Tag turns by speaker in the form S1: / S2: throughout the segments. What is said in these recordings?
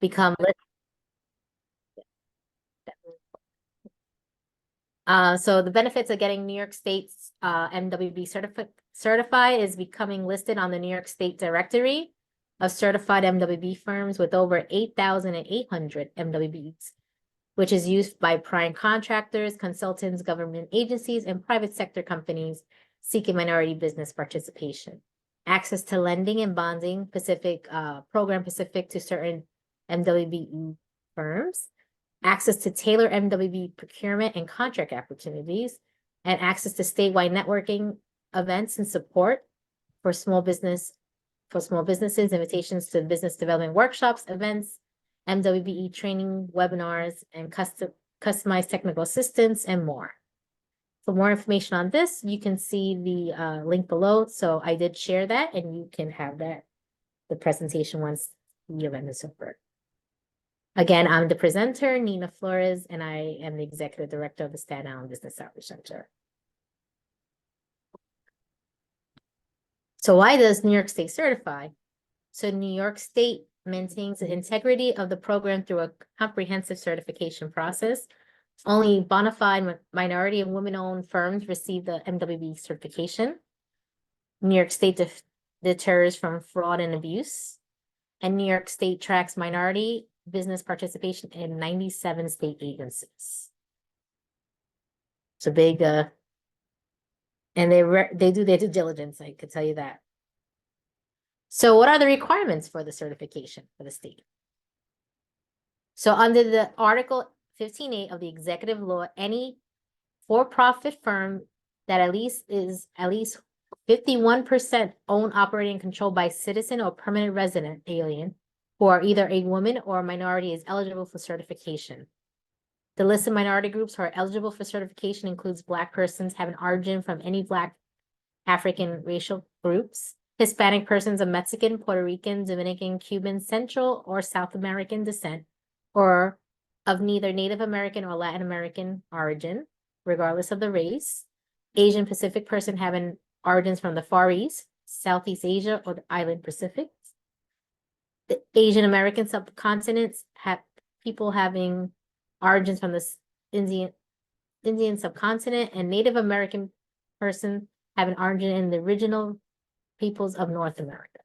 S1: become so the benefits of getting New York State's MWB certified is becoming listed on the New York State directory of certified MWB firms with over 8,800 MWBs, which is used by prime contractors, consultants, government agencies, and private sector companies seeking minority business participation. Access to lending and bonding program specific to certain MWBE firms, access to tailored MWB procurement and contract opportunities, and access to statewide networking events and support for small businesses, invitations to business development workshops, events, MWBE training, webinars, and customized technical assistance, and more. For more information on this, you can see the link below. So I did share that, and you can have the presentation once the event is over. Again, I'm the presenter, Nina Flores, and I am the Executive Director of the Staten Island Business Outreach Center. So why does New York State certify? So New York State maintains the integrity of the program through a comprehensive certification process. Only bona fide minority and women-owned firms receive the MWB certification. New York State deters from fraud and abuse. And New York State tracks minority business participation in 97 state agencies. It's a big, and they do their due diligence, I could tell you that. So what are the requirements for the certification for the state? So under the Article 15.8 of the executive law, any for-profit firm that is at least 51% owned, operated, and controlled by citizen or permanent resident alien who are either a woman or a minority is eligible for certification. The list of minority groups who are eligible for certification includes Black persons having origin from any Black African racial groups, Hispanic persons of Mexican, Puerto Rican, Dominican, Cuban, Central, or South American descent, or of neither Native American or Latin American origin, regardless of the race, Asian Pacific person having origins from the Far East, Southeast Asia, or the Island Pacific. The Asian American subcontinents have people having origins from the Indian subcontinent, and Native American person having origin in the original peoples of North America.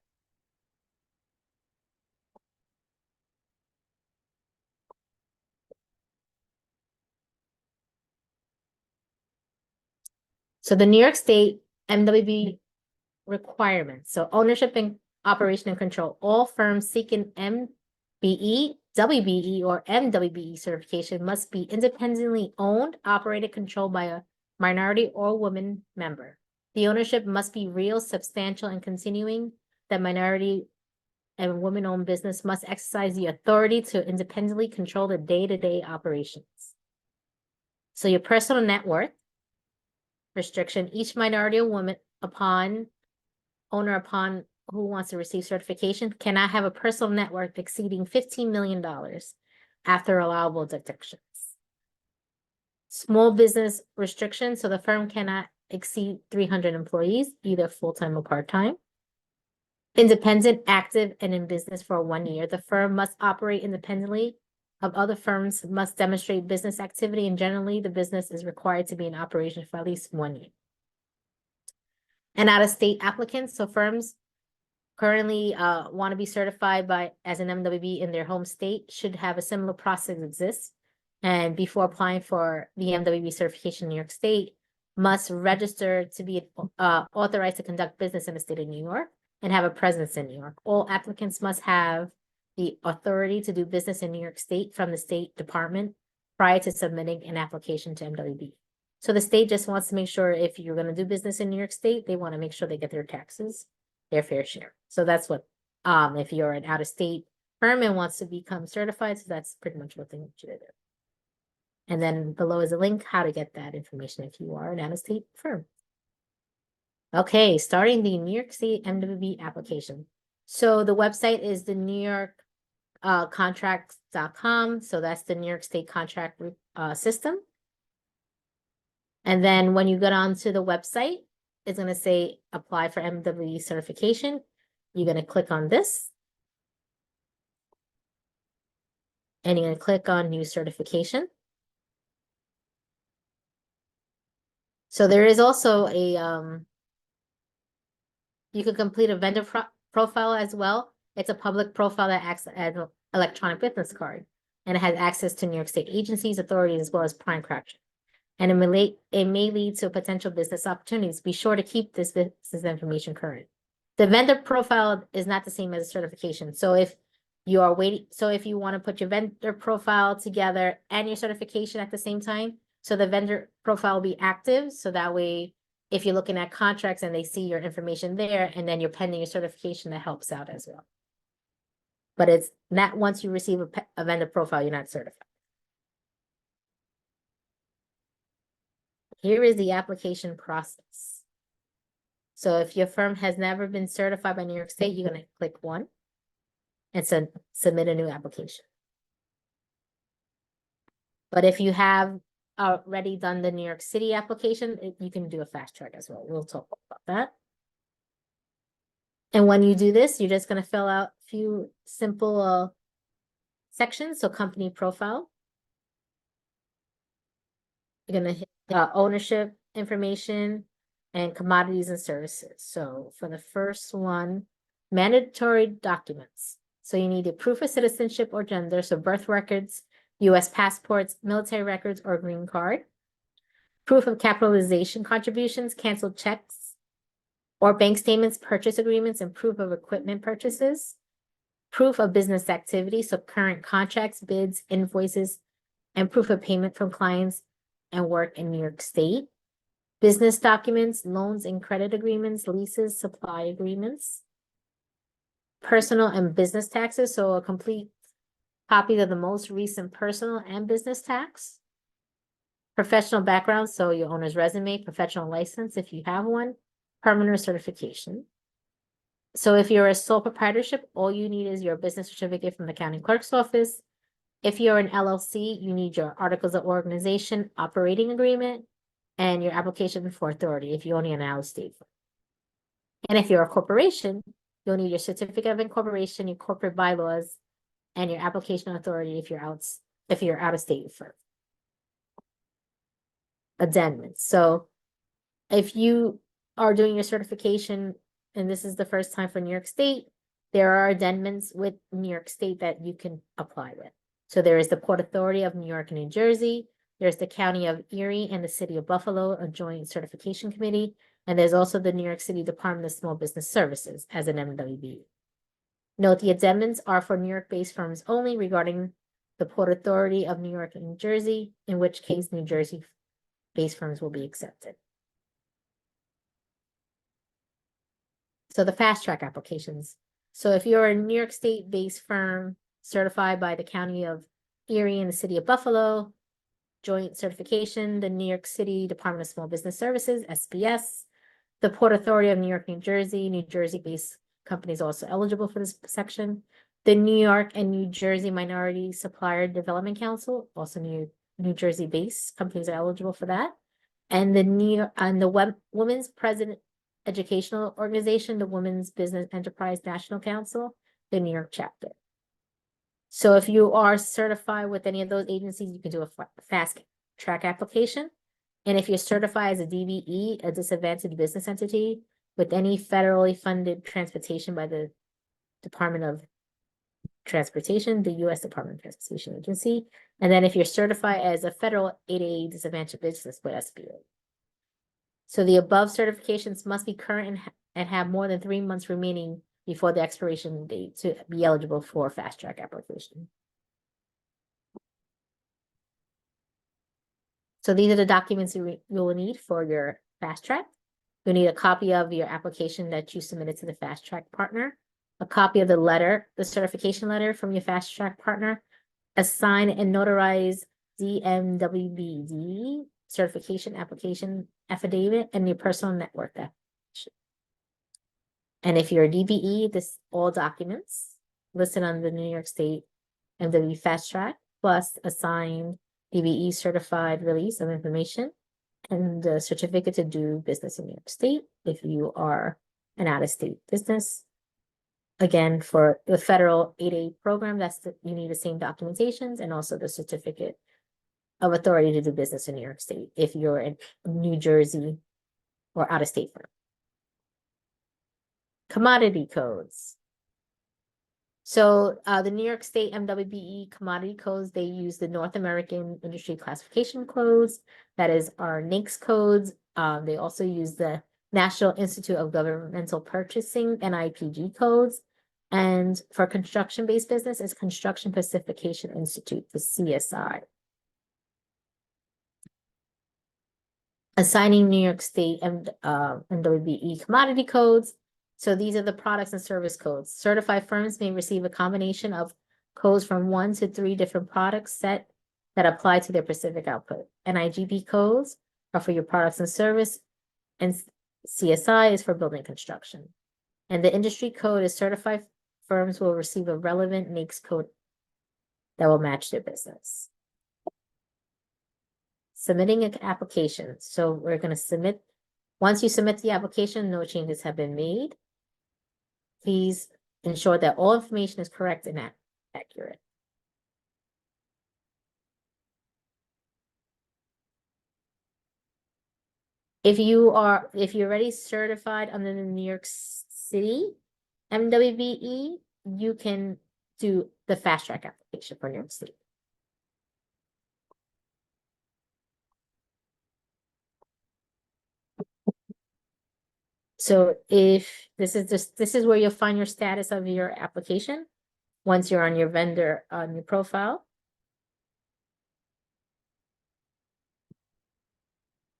S1: So the New York State MWB requirements. So ownership and operation and control. All firms seeking MBE, WBE, or MWBE certification must be independently owned, operated, controlled by a minority or woman member. The ownership must be real, substantial, and continuing. The minority and women-owned business must exercise the authority to independently control the day-to-day operations. So your personal net worth restriction, each minority or woman owner who wants to receive certification cannot have a personal net worth exceeding $15 million after allowable deductions. Small business restrictions, so the firm cannot exceed 300 employees, either full-time or part-time. Independent, active, and in business for 1 year. The firm must operate independently of other firms, must demonstrate business activity, and generally the business is required to be in operation for at least 1 year. And out-of-state applicants, so firms currently want to be certified as an MWB in their home state should have a similar process exist. And before applying for the MWB certification in New York State, must register to be authorized to conduct business in the state of New York and have a presence in New York. All applicants must have the authority to do business in New York State from the State Department prior to submitting an application to MWB. So the state just wants to make sure if you're going to do business in New York State, they want to make sure they get their taxes, their fair share. So that's what, if you're an out-of-state firm and wants to become certified, so that's pretty much what they want you to do. And then below is a link how to get that information if you are an out-of-state firm. Okay, starting the New York State MWB application. So the website is the New York contracts.com. So that's the New York State contract system. And then when you get onto the website, it's going to say apply for MWB certification. You're going to click on this. And you're gonna click on new certification. So there is also a, you can complete a vendor profile as well. It's a public profile that acts as an electronic business card. And it has access to New York State agencies, authorities, as well as prime contractors. And it may lead to potential business opportunities. Be sure to keep this business information current. The vendor profile is not the same as a certification. So if you are waiting, so if you want to put your vendor profile together and your certification at the same time, so the vendor profile will be active. So that way, if you're looking at contracts and they see your information there, and then you're pending your certification, that helps out as well. But it's not once you receive a vendor profile, you're not certified. Here is the application process. So if your firm has never been certified by New York State, you're going to click 1 and submit a new application. But if you have already done the New York City application, you can do a fast track as well. We'll talk about that. And when you do this, you're just going to fill out a few simple sections. So company profile. You're going to hit ownership information and commodities and services. So for the first one, mandatory documents. So you need a proof of citizenship or gender, so birth records, U.S. passports, military records, or green card. Proof of capitalization contributions, canceled checks, or bank statements, purchase agreements, and proof of equipment purchases. Proof of business activity, so current contracts, bids, invoices, and proof of payment from clients and work in New York State. Business documents, loans and credit agreements, leases, supply agreements. Personal and business taxes, so a complete copy of the most recent personal and business tax. Professional background, so your owner's resume, professional license if you have one, permanent certification. So if you're a sole proprietorship, all you need is your business certificate from the county clerk's office. If you're an LLC, you need your articles of organization, operating agreement, and your application for authority if you're only an out-of-state firm. And if you're a corporation, you'll need your certificate of incorporation, your corporate bylaws, and your application authority if you're out of state firm. Addendums. So if you are doing your certification and this is the first time for New York State, there are addendums with New York State that you can apply with. So there is the Port Authority of New York and New Jersey. There's the County of Erie and the City of Buffalo, a joint certification committee. And there's also the New York City Department of Small Business Services as an MWBE. Note the addendums are for New York-based firms only regarding the Port Authority of New York and New Jersey, in which case New Jersey-based firms will be accepted. So the fast track applications. So if you're a New York State-based firm certified by the County of Erie and the City of Buffalo, joint certification, the New York City Department of Small Business Services, SBS, the Port Authority of New York, New Jersey-based companies also eligible for this section. The New York and New Jersey Minority Supplier Development Council, also New Jersey-based companies are eligible for that. And the Women's President Educational Organization, the Women's Business Enterprise National Council, the New York chapter. So if you are certified with any of those agencies, you can do a fast track application. And if you're certified as a DBE, a disadvantaged business entity, with any federally funded transportation by the Department of Transportation, the U.S. Department of Transportation Agency. And then if you're certified as a federal 8A disadvantaged business with SBA. So the above certifications must be current and have more than 3 months remaining before the expiration date to be eligible for a fast track application. So these are the documents you will need for your fast track. You'll need a copy of your application that you submitted to the fast track partner, a copy of the letter, the certification letter from your fast track partner, a signed and notarized DMWBD certification application affidavit, and your personal network application. And if you're a DBE, all documents listed on the New York State MWBE Fast Track, plus a signed DBE certified release of information and the certificate to do business in New York State if you are an out-of-state business. Again, for the federal 8A program, you need the same documentations and also the certificate of authority to do business in New York State if you're in New Jersey or out of state firm. Commodity codes. So the New York State MWBE commodity codes, they use the North American Industry Classification codes. That is our NAICS codes. They also use the National Institute of Governmental Purchasing, NIPG codes. And for construction-based business, it's Construction Pacification Institute, the CSI. Assigning New York State and MWBE commodity codes. So these are the products and service codes. Certified firms may receive a combination of codes from 1 to 3 different products set that apply to their specific output. NIGP codes are for your products and service, and CSI is for building construction. And the industry code is certified firms will receive a relevant NAICS code that will match their business. Submitting an application. So we're going to submit, once you submit the application, no changes have been made. Please ensure that all information is correct and accurate. If you're already certified under the New York City MWBE, you can do the fast track application for New York State. So if this is where you'll find your status of your application once you're on your vendor on your profile.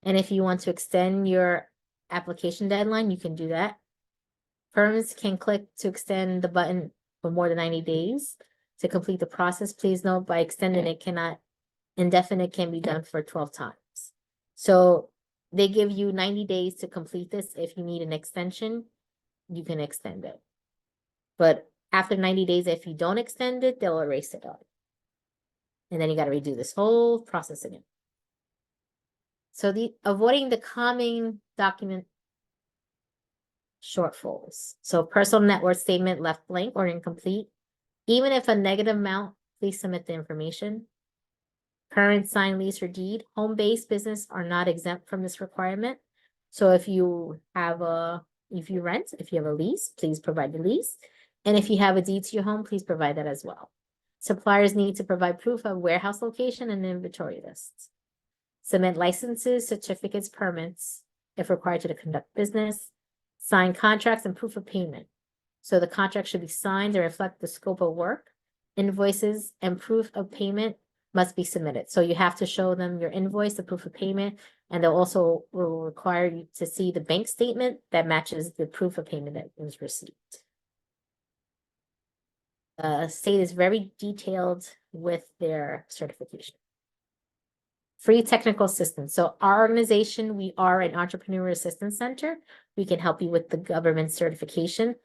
S1: And if you want to extend your application deadline, you can do that. Firms can click to extend the button for more than 90 days to complete the process. Please note, by extending it, indefinite can be done for 12 times. So they give you 90 days to complete this. If you need an extension, you can extend it. But after 90 days, if you don't extend it, they'll erase it out. And then you got to redo this whole process again. So avoiding the common document shortfalls. So personal net worth statement left blank or incomplete. Even if a negative amount, please submit the information. Current signed lease or deed. Home-based business are not exempt from this requirement. So if you have if you have a lease, please provide the lease. And if you have a deed to your home, please provide that as well. Suppliers need to provide proof of warehouse location and inventory lists. Submit licenses, certificates, permits, if required to conduct business. Sign contracts and proof of payment. So the contract should be signed to reflect the scope of work. Invoices and proof of payment must be submitted. So you have to show them your invoice, the proof of payment, and they'll also will require you to see the bank statement that matches the proof of payment that was received. State is very detailed with their certification. Free technical assistance. So our organization, we are an entrepreneur assistance center. We can help you with the government certification.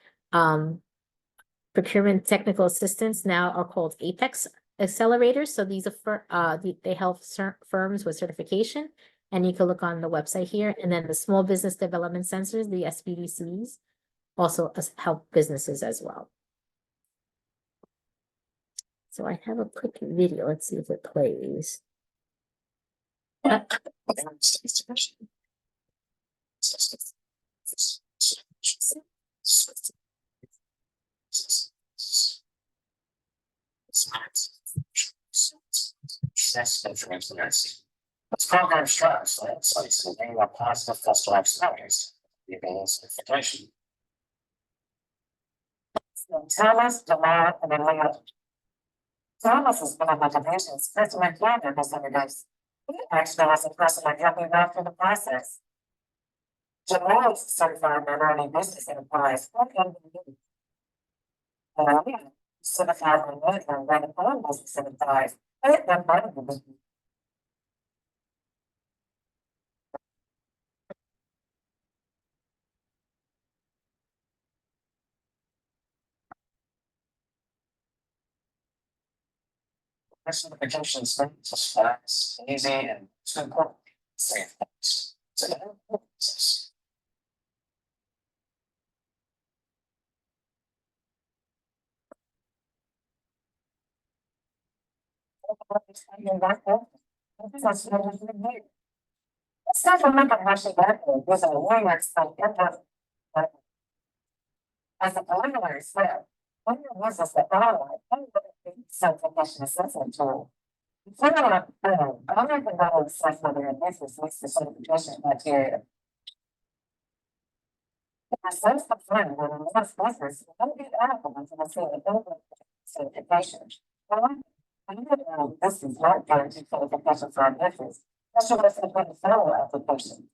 S1: Procurement technical assistance now are called Apex accelerators. So these are they help firms with certification, and you can look on the website here. And then the small business development centers, the SBDCs, also help businesses as well. So I have a quick video. Let's see if it plays.
S2: This program strives for insights and bringing a positive customer experience to WBE Certification. Thomas, Lamar, and Elliot. Thomas has been on my division's customer care representatives. He actually has a person that helped me run through the process. Jamal is certified by learning business enterprise. Certified by learning and running own business enterprise. Certification is fast, easy, and simple. Safe. Let's not remember how she got there. Was a lawyer, so as a preliminary step, one of the reasons that I certification assessment tool. Follow-up, I'm not going to assess whether a business meets the certification criteria. Assess the firm when a most business will be eligible for the certification. However, this is not guaranteed certification for a business. That's what I said with the federal application.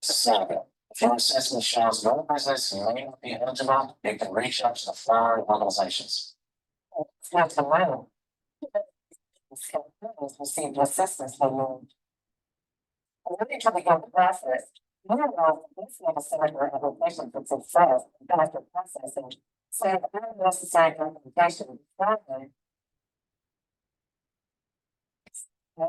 S2: So, if your assessment shows no business may not be eligible, you can reach out to the following organizations. It's not to know. Received assistance from you. Let me try to go the process. One of this is a separate application for success after processing. So the unnecessary complication problem.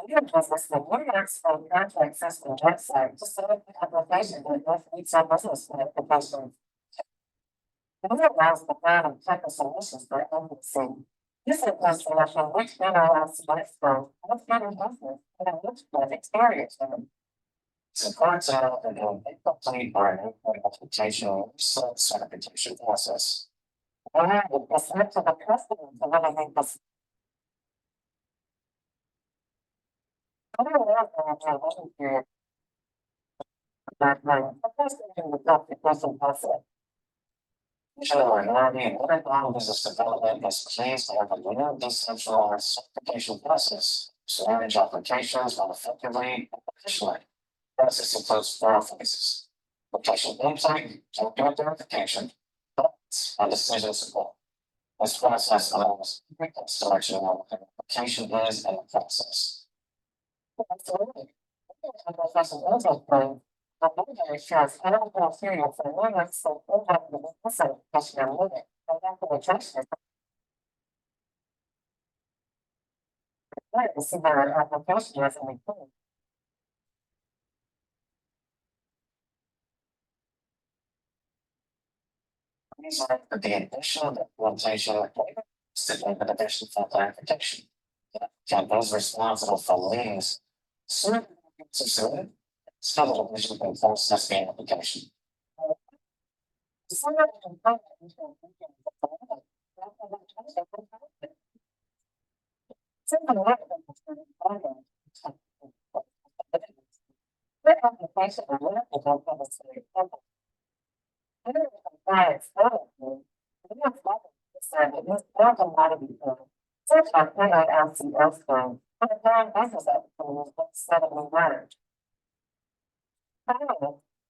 S2: Your business, the Works from contract system website, just select the application that both meets our business application. It allows the plan and check the solutions for everything. This is selection which allows selects from what kind of business and which kind experience. Supports out and complete or an implementation certification process. And it's up to the customer to really make this. I don't know if period. That the customer can adopt the question process. Usually, learning what long business development is pleased to have a new decentralized certification process. So manage applications more effectively and efficiently. Process includes 4 phases: application insight, document verification, thoughts, and decision support. This process allows quick selection of what the application is and the process. Absolutely. The professional intake plan, the military shows how criteria for limits so impact the certification limit, and after the judgment. Right, to see their application as an include. These are the additional documentation required to make an addition for clarification. Campus responsible for liens. Certain submitted, schedule vision and process the application.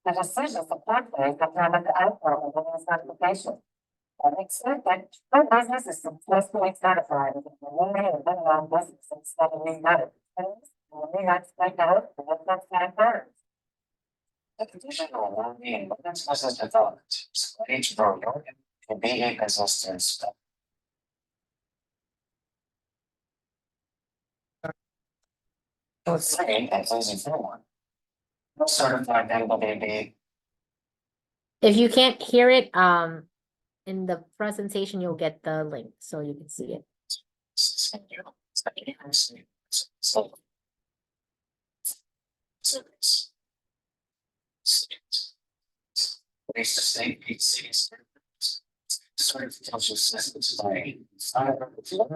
S2: The decision for pathway determine the outcome of this application. And expect that our business is successfully certified as a community and minimum business instead of being better. And we not expect out for what that's not first. The condition will not be in business development. Each program can be a business to inspect. Second, and easy forward. Certified WBE.
S1: If you can't hear it, in the presentation, you'll get the link so you can see it.
S2: Ways to state cities. Certification systems by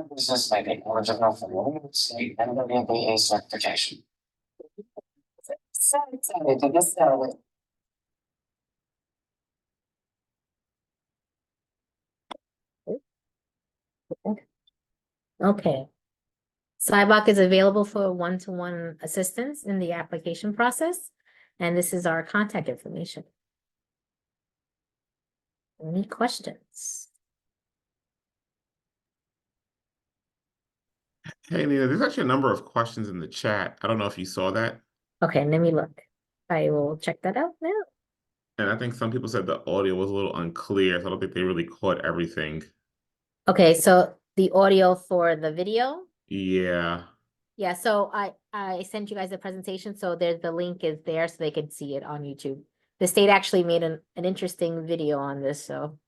S2: business may be eligible for local state and WBE certification. So excited to get started.
S1: Okay. Sybok is available for one-to-one assistance in the application process, and this is our contact information. Any questions?
S3: Hey, Nina, there's actually a number of questions in the chat. I don't know if you saw that.
S1: Okay, let me look. I will check that out now.
S3: And I think some people said the audio was a little unclear, so I don't think they really caught everything.
S1: Okay, so the audio for the video.
S3: Yeah.
S1: Yeah, so I sent you guys a presentation, so there's the link is there so they can see it on YouTube. The state actually made an interesting video on this, so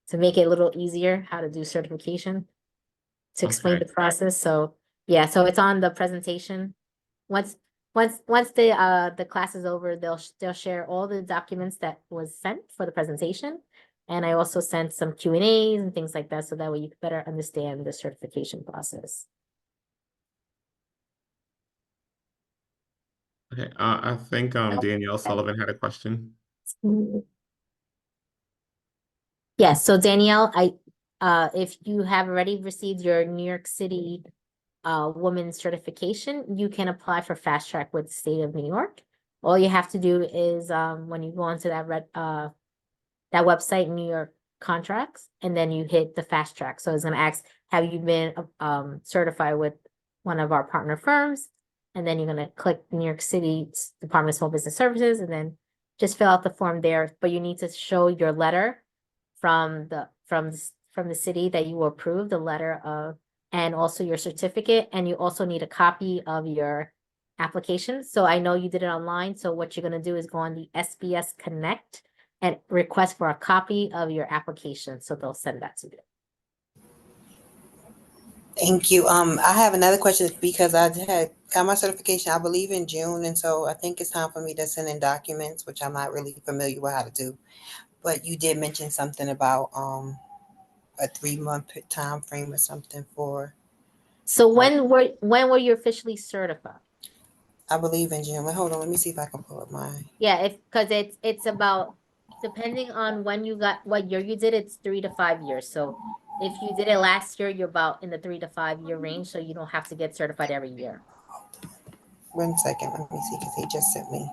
S1: to make it a little easier how to do certification. to explain
S3: Okay.
S1: the process. So yeah, so it's on the presentation. Once the class is over, they'll share all the documents that was sent for the presentation. And I also sent some Q&As and things like that, so that way you can better understand the certification process.
S3: Okay. I think Danielle Sullivan had a question.
S1: Yes, so Danielle, if you have already received your New York City woman's certification, you can apply for fast track with the state of New York. All you have to do is when you go onto that website, New York contracts, and then you hit the fast track. So it's gonna ask, have you been certified with one of our partner firms? And then you're gonna click New York City Department of Small Business Services, and then just fill out the form there. But you need to show your letter from the city that you were approved, the letter of, and also your certificate, and you also need a copy of your application. So I know you did it online, so what you're gonna do is go on the SBS Connect and request for a copy of your application, so they'll send that to you.
S4: Thank you. I have another question because I had got my certification, I believe in June, and so I think it's time for me to send in documents, which I'm not really familiar with how to do. But you did mention something about a 3-month time frame or something for.
S1: So when were you officially certified?
S4: I believe in June. Hold on, let me see if I can pull up my.
S1: Yeah, because it's about, depending on when you got, what year you did, it's 3 to 5 years. So if you did it last year, you're about in the 3 to 5 year range, so you don't have to get certified every year.
S4: 1 second, let me see, because he just sent me.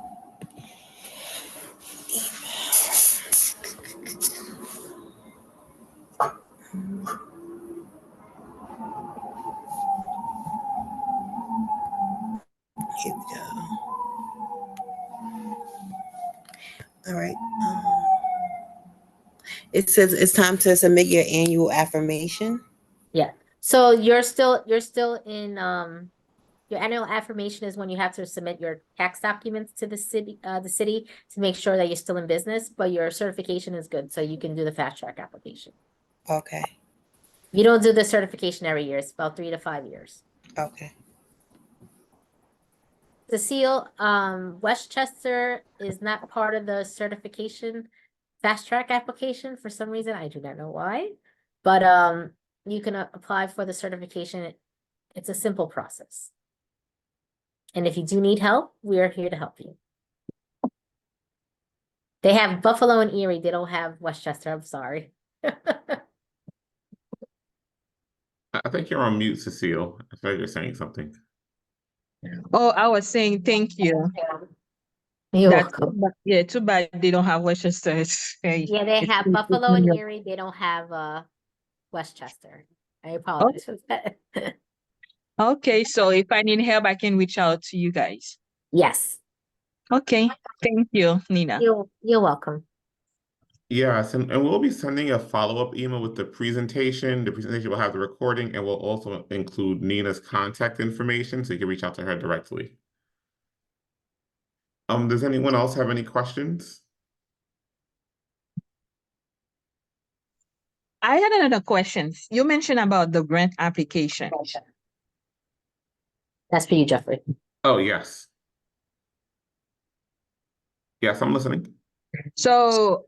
S4: Here we go. All right. It says it's time to submit your annual affirmation.
S1: Yeah. So you're still in your annual affirmation is when you have to submit your tax documents to the city to make sure that you're still in business, but your certification is good, so you can do the fast track application.
S4: Okay.
S1: You don't do the certification every year, it's about 3 to 5 years.
S4: Okay.
S1: Cecile, Westchester is not part of the certification fast track application for some reason. I do not know why, but you can apply for the certification. It's a simple process. And if you do need help, we are here to help you. They have Buffalo and Erie. They don't have Westchester. I'm sorry.
S3: I think you're on mute, Cecile. I feel like you're saying something.
S5: Oh, I was saying thank you.
S1: You're
S5: That's
S1: welcome.
S5: yeah, too bad they don't have Westchester.
S1: Yeah, they have Buffalo and Erie. They don't have Westchester. I apologize for that.
S5: Okay, so if I need help, I can reach out to you guys.
S1: Yes,
S5: Okay, thank you, Nina.
S1: you're welcome.
S3: Yes, and we'll be sending a follow-up email with the presentation. The presentation will have the recording, and we'll also include Nina's contact information, so you can reach out to her directly. Does anyone else have any questions?
S5: I had another question. You mentioned about the grant application.
S1: That's for you, Jeffrey.
S3: Oh, yes. Yes, I'm listening.
S5: So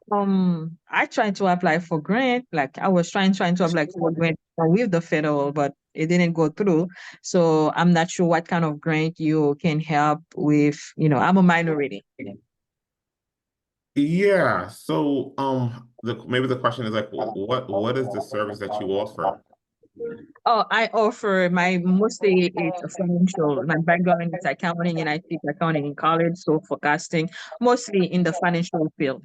S5: I tried to apply for grant, like I was trying to apply for grant with the federal, but it didn't go through. So I'm not sure what kind of grant you can help with, I'm a minority.
S3: Yeah, so maybe the question is like, what is the service that you offer?
S5: Oh, I offer mostly it's a financial. My background is accounting and I teach accounting in college, so forecasting, mostly in the financial field.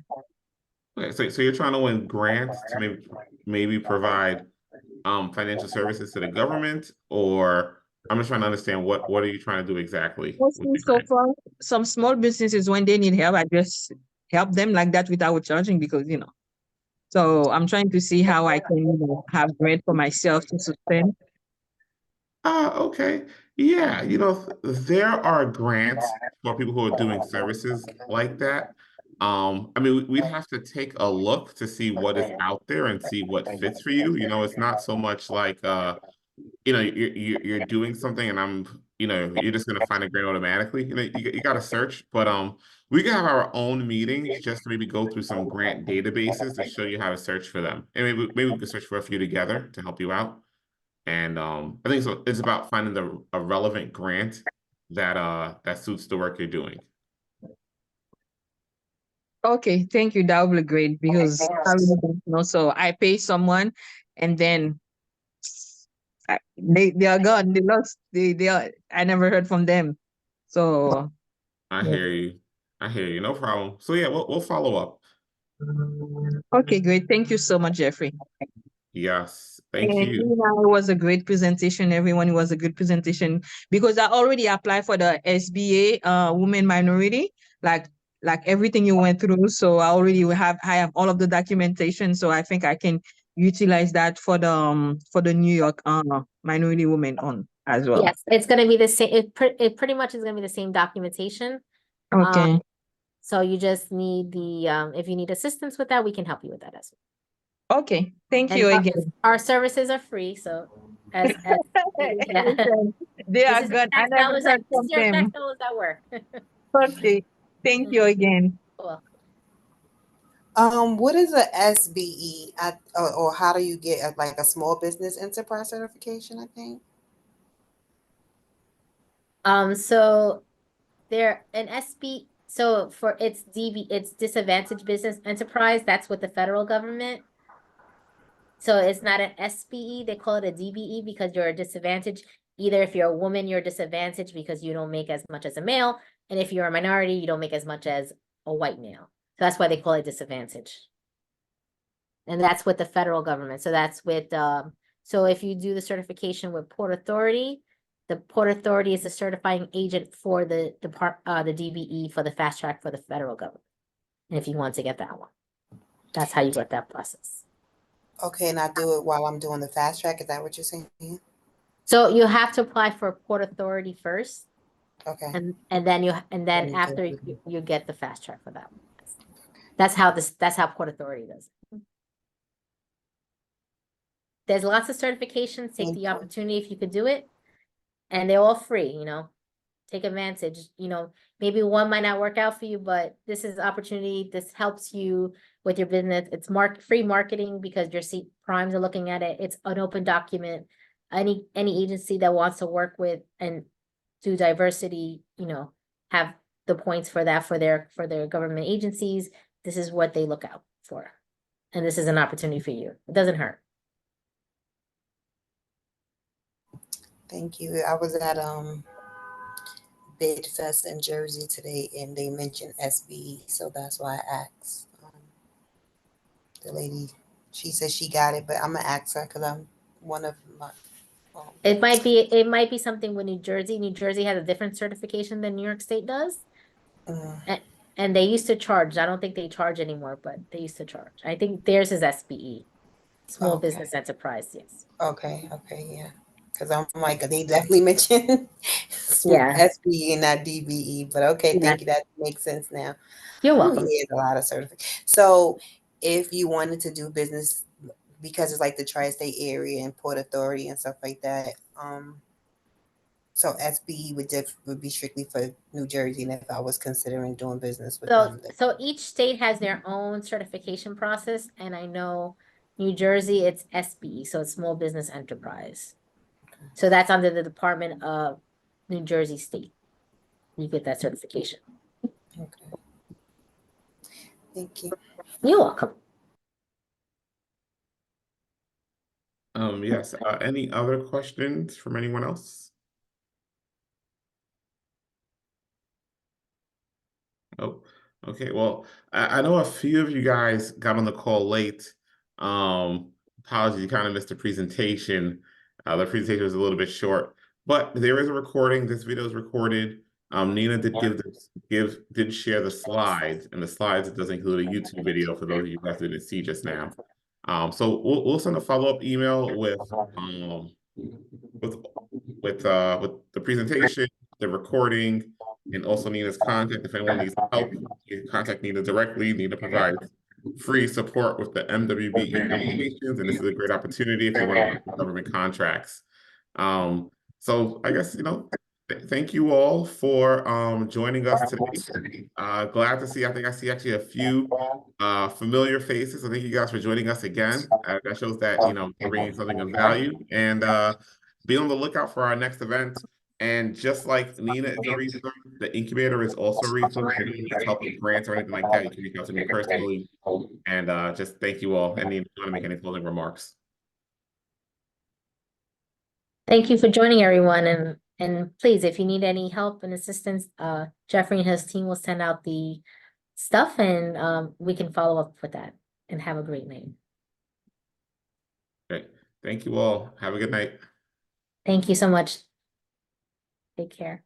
S3: Okay, so you're trying to win grants to maybe provide financial services to the government, or I'm just trying to understand what are you trying to do exactly with
S5: Mostly
S3: the
S5: so
S3: grant?
S5: far, some small businesses, when they need help, I just help them like that without charging because, So I'm trying to see how I can, have grant for myself to sustain.
S3: Okay. Yeah, there are grants for people who are doing services like that. I mean, we'd have to take a look to see what is out there and see what fits for you. It's not so much like you're doing something and you're just gonna find a grant automatically. You got to search, but we can have our own meetings just to maybe go through some grant databases to show you how to search for them, and maybe we can search for a few together to help you out. And I think so. It's about finding a relevant grant that suits the work you're doing.
S5: Okay, thank you. That would be great because I really don't know. So I pay someone and then they are gone. They lost. They are. I never heard from them. So
S3: I
S5: yeah.
S3: hear you. I hear you. No problem. So yeah, we'll follow up.
S5: Okay, great. Thank you so much, Jeffrey.
S3: Yes.
S5: And
S3: Thank you.
S5: it was a great presentation, everyone. It was a good presentation because I already applied for the SBA women minority, like everything you went through. So I have all of the documentation. So I think I can utilize that for the New York minority women on as well.
S1: Yes, it's gonna be the same, it pretty much is gonna be the same documentation.
S5: Okay.
S1: So you just need if you need assistance with that, we can help you with that as
S5: Okay. Thank
S1: well.
S5: you
S1: And
S5: again.
S1: our services are free, so yeah.
S5: They
S1: This
S5: are
S1: is
S5: good. I never heard
S1: this
S5: from
S1: is your tax
S5: them.
S1: dollars at work.
S5: Okay. Thank you again.
S1: Cool.
S4: What is a SBE? Or how do you get like a small business enterprise certification? I think.
S1: So there an SB, so for it's it's disadvantaged business enterprise, that's with the federal government. So it's not an SBE, they call it a DBE because you're a disadvantage. Either if you're a woman, you're disadvantaged because you don't make as much as a male, and if you're a minority, you don't make as much as a white male. So that's why they call it disadvantage. And that's with the federal government. So that's with so if you do the certification with Port Authority, the Port Authority is the certifying agent for the DBE for the fast track for the federal government. And if you want to get that one, that's how you get that process.
S4: Okay, and I do it while I'm doing the fast track. Is that what you're saying?
S1: So you have to apply for Port Authority first,
S4: Okay.
S1: and then
S4: Then
S1: after
S4: do it.
S1: you get the fast track for that one. That's how Port Authority does it. There's lots of certifications. Take
S4: Thank
S1: the
S4: you.
S1: opportunity if you could do it, and they're all free. Take advantage. Maybe one might not work out for you, but this is opportunity. This helps you with your business. It's free marketing because your primes are looking at it. It's an open document. Any agency that wants to work with and do diversity, have the points for that for their government agencies. This is what they look out for. And this is an opportunity for you. It doesn't hurt.
S4: Thank you. I was at Bid Fest in Jersey today, and they mentioned SBE, so that's why I asked. The lady, she said she got it, but I'm gonna ask her because I'm one of my.
S1: It might be something with New Jersey. New Jersey has a different certification than New York State does. And they used to charge. I don't think they charge anymore, but they used to charge. I think theirs is SBE, Small
S4: Okay.
S1: Business Enterprise, yes.
S4: Okay, yeah. Because I'm like, they definitely mentioned
S1: Yeah.
S4: SBE and not DBE, but okay,
S1: Yeah.
S4: thank you. That makes sense now.
S1: You're
S4: Ooh,
S1: welcome.
S4: yeah, it's a lot of certifications. So if you wanted to do business, because it's like the tri-state area and Port Authority and stuff like that, so SBE would be strictly for New Jersey, and if I was considering doing business with them.
S1: So each state has their own certification process, and I know New Jersey, it's SBE, so it's Small Business Enterprise. So that's under the Department of New Jersey State. You get that certification.
S4: Okay. Thank you.
S1: You're welcome.
S3: Yes. Any other questions from anyone else? Oh, okay. Well, I know a few of you guys got on the call late. Apologies, you kind of missed the presentation. The presentation was a little bit short, but there is a recording. This video is recorded. Nina did share the slides, and the slides, it does include a YouTube video for those of you guys who didn't see just now. So we'll send a follow-up email with the presentation, the recording, and also Nina's contact. If anyone needs help, you can contact Nina directly. Nina provides free support with the WBE applications, and this is a great opportunity if you want to work with government contracts. So I guess, thank you all for joining us today. Glad to see, I think I see actually a few familiar faces. So thank you guys for joining us again. That shows that, we're bringing something of value, and be on the lookout for our next event. And just like Nina is a resource, the incubator is also a resource. If you need help with grants or anything like that, you can reach out to me personally. And just thank you all. And Nina, do you want to make any closing remarks?
S1: Thank you for joining, everyone, and please, if you need any help and assistance, Jeffrey and his team will send out the stuff, and we can follow up with that, and have a great night.
S3: Great. Thank you all. Have a good night.
S1: Thank you so much. Take care.